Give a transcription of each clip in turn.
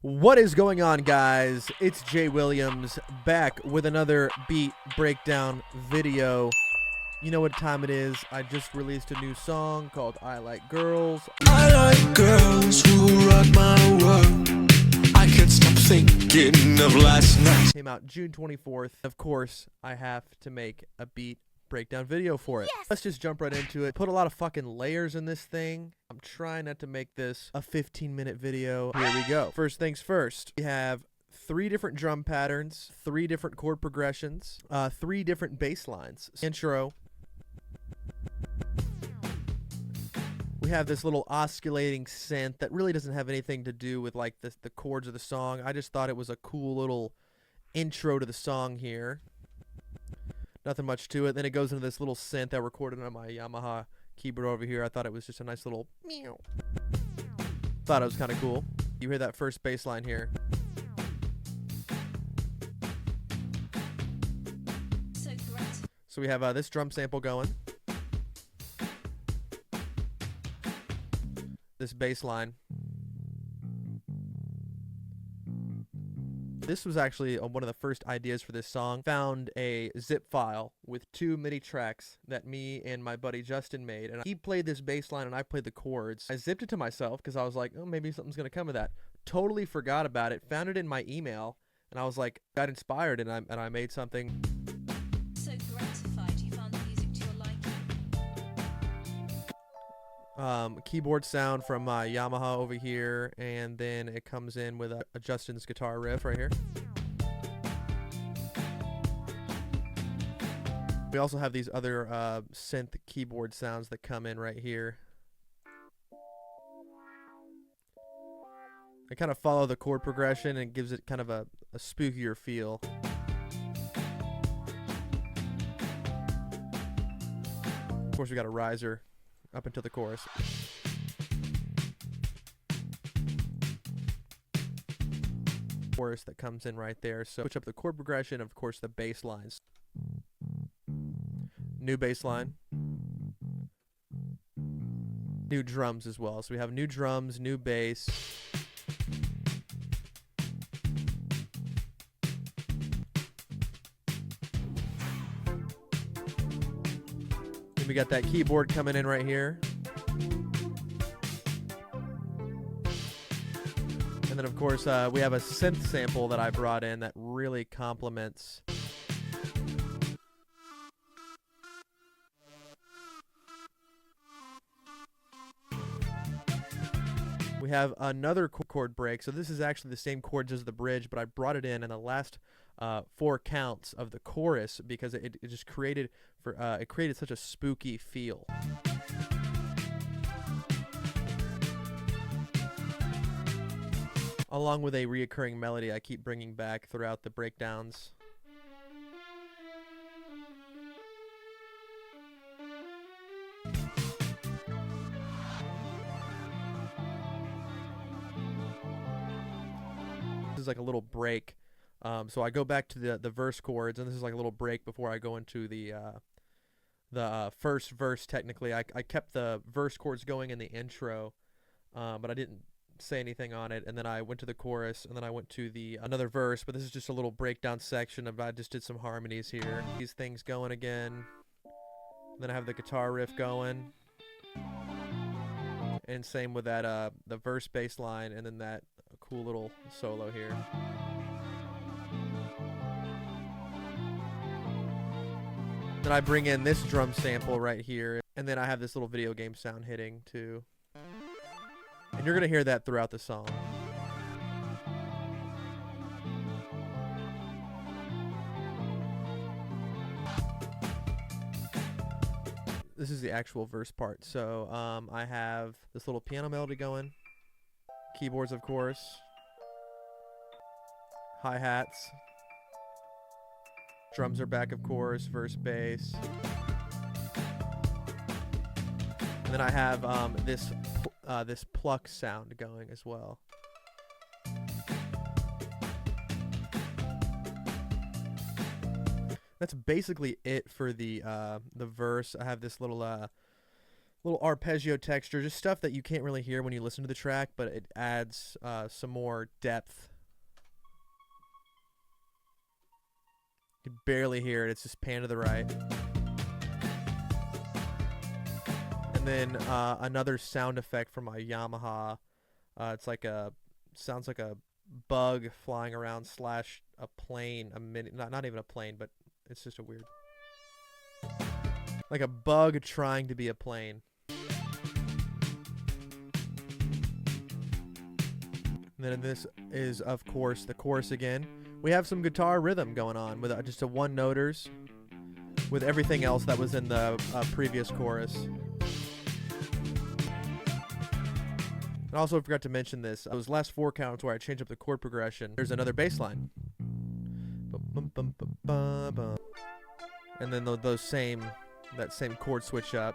What is going on, guys? It's Jay Williams back with another beat breakdown video. You know what time it is. I just released a new song called I Like Girls. I like girls who rock my world. I can't stop thinking of last night. Came out June 24th. Of course, I have to make a beat breakdown video for it. Yes. Let's just jump right into it. Put a lot of fucking layers in this thing. I'm trying not to make this a 15-minute video. Here we go. First things first. We have 3 different drum patterns, 3 different chord progressions, 3 different bass lines. Intro. We have this little oscillating synth that really doesn't have anything to do with like the chords of the song. I just thought it was a cool little intro to the song here. Nothing much to it. Then it goes into this little synth I recorded on my Yamaha keyboard over here. I thought it was just a nice little meow. Thought it was kind of cool. You hear that first bass line here. So we have this drum sample going. This bass line. This was actually one of the first ideas for this song. Found a zip file with 2 MIDI tracks that me and my buddy Justin made. And he played this bass line and I played the chords. I zipped it to myself because I was like, oh, maybe something's going to come of that. Totally forgot about it. Found it in my email. And I was like, got inspired and I made something. So gratified you found the music to your liking. Keyboard sound from my Yamaha over here, and then it comes in with a Justin's guitar riff right here. We also have these other synth keyboard sounds that come in right here. They kind of follow the chord progression and gives it kind of a spookier feel. Of course, we got a riser up into the chorus. Chorus that comes in right there. So switch up the chord progression, of course, the bass lines. New bass line. New drums as well. So we have new drums, new bass. We got that keyboard coming in right here. And then, of course, we have a synth sample that I brought in that really complements. We have another chord break. So this is actually the same chords as the bridge, but I brought it in the last 4 counts of the chorus because it just created it created such a spooky feel. Along with a reoccurring melody I keep bringing back throughout the breakdowns. This is like a little break. So I go back to the verse chords, and this is like a little break before I go into the first verse. Technically, I kept the verse chords going in the intro, but I didn't say anything on it. And then I went to the chorus, and then I went to the another verse. But this is just a little breakdown section of I just did some harmonies here. These things going again. And then I have the guitar riff going, and same with that the verse bass line, and then that cool little solo here. Then I bring in this drum sample right here, and then I have this little video game sound hitting too. And you're gonna hear that throughout the song. This is the actual verse part. So I have this little piano melody going, keyboards of course, hi-hats. Drums are back, of course, verse, bass. And then I have this pluck sound going as well. That's basically it for the verse. I have this little little arpeggio texture, just stuff that you can't really hear when you listen to the track, but it adds some more depth. You can barely hear it. It's just pan to the right. And then another sound effect from my Yamaha. It's like sounds like a bug flying around / a plane, not even a plane, but it's just a weird, like a bug trying to be a plane. And then this is, of course, the chorus again. We have some guitar rhythm going on with just a one-noters with everything else that was in the previous chorus. And also, I forgot to mention this. Those last 4 counts where I change up the chord progression, there's another bass line. And then that same chord switch up.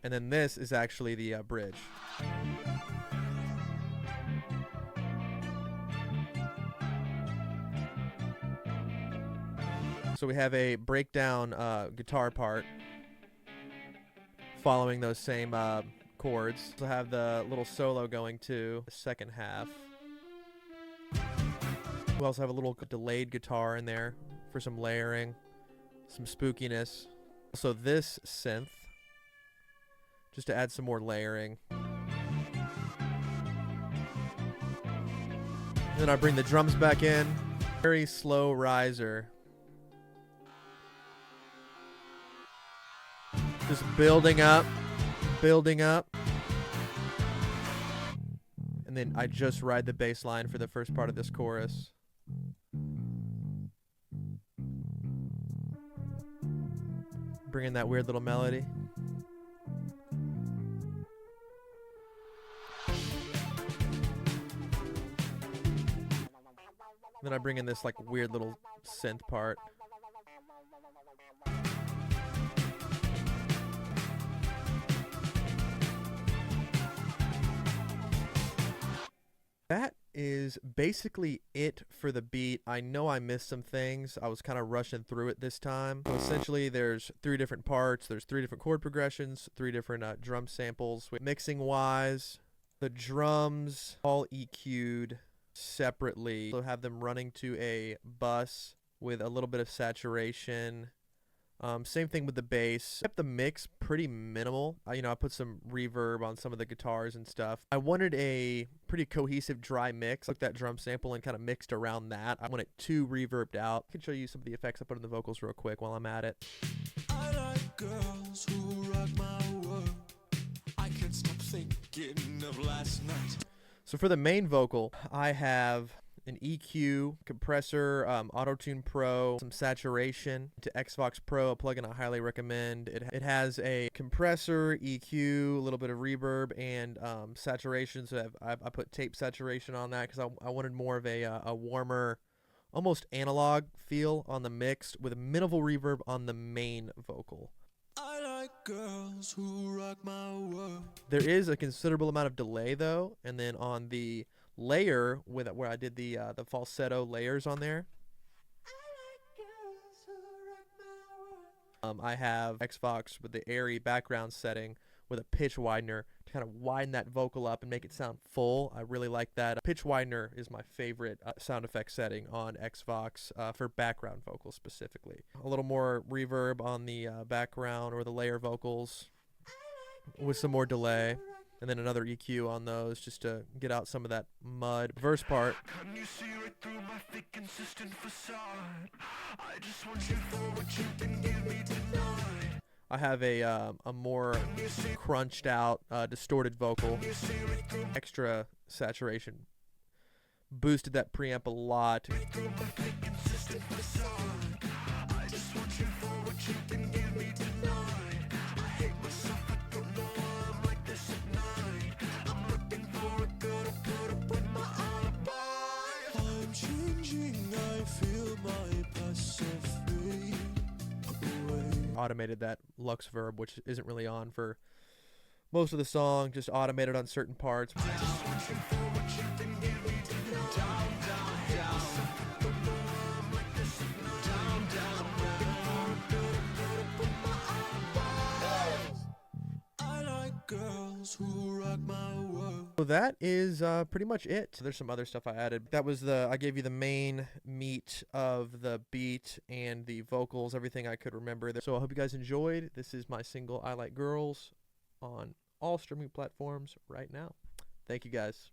And then this is actually the bridge. So we have a breakdown guitar part following those same chords. So have the little solo going to the second half. We also have a little delayed guitar in there for some layering, some spookiness. So this synth, just to add some more layering. Then I bring the drums back in. Very slow riser. Just building up. And then I just ride the bass line for the first part of this chorus. Bring in that weird little melody. Then I bring in this like weird little synth part. That is basically it for the beat. I know I missed some things. I was kind of rushing through it this time. So essentially, there's 3 different parts. There's 3 different chord progressions, 3 different drum samples. Mixing-wise, the drums all EQ'd separately. So have them running to a bus with a little bit of saturation. Same thing with the bass. Kept the mix pretty minimal. I put some reverb on some of the guitars and stuff. I wanted a pretty cohesive dry mix. Took that drum sample and kind of mixed around that. I want it too reverbed out. I can show you some of the effects I put in the vocals real quick while I'm at it. I like girls who rock my world. I can't stop thinking of last night. So for the main vocal, I have an EQ, compressor, Auto-Tune Pro, some saturation to Xvox Pro, a plugin I highly recommend. It has a compressor, EQ, a little bit of reverb, and saturation. So I put tape saturation on that because I wanted more of a warmer, almost analog feel on the mix with a minimal reverb on the main vocal. I like girls who rock my world. There is a considerable amount of delay though, and then on the layer where I did the falsetto layers on there, I have Xvox with the airy background setting with a pitch widener to kind of widen that vocal up and make it sound full. I really like that. Pitch widener is my favorite sound effect setting on Xvox for background vocals specifically. A little more reverb on the background or the layer vocals with some more delay. And then another EQ on those just to get out some of that mud. Verse part. Can you see right through my thick, consistent facade? I just want you for what you can give me tonight. I have a more crunched out, distorted vocal. Extra saturation. Boosted that preamp a lot. Automated that Lux verb, which isn't really on for most of the song, just automated on certain parts. rock my world. So that is pretty much it. There's some other stuff I added. That was I gave you the main meat of the beat and the vocals, everything I could remember. So I hope you guys enjoyed. This is my single I Like Girls on all streaming platforms right now. Thank you guys.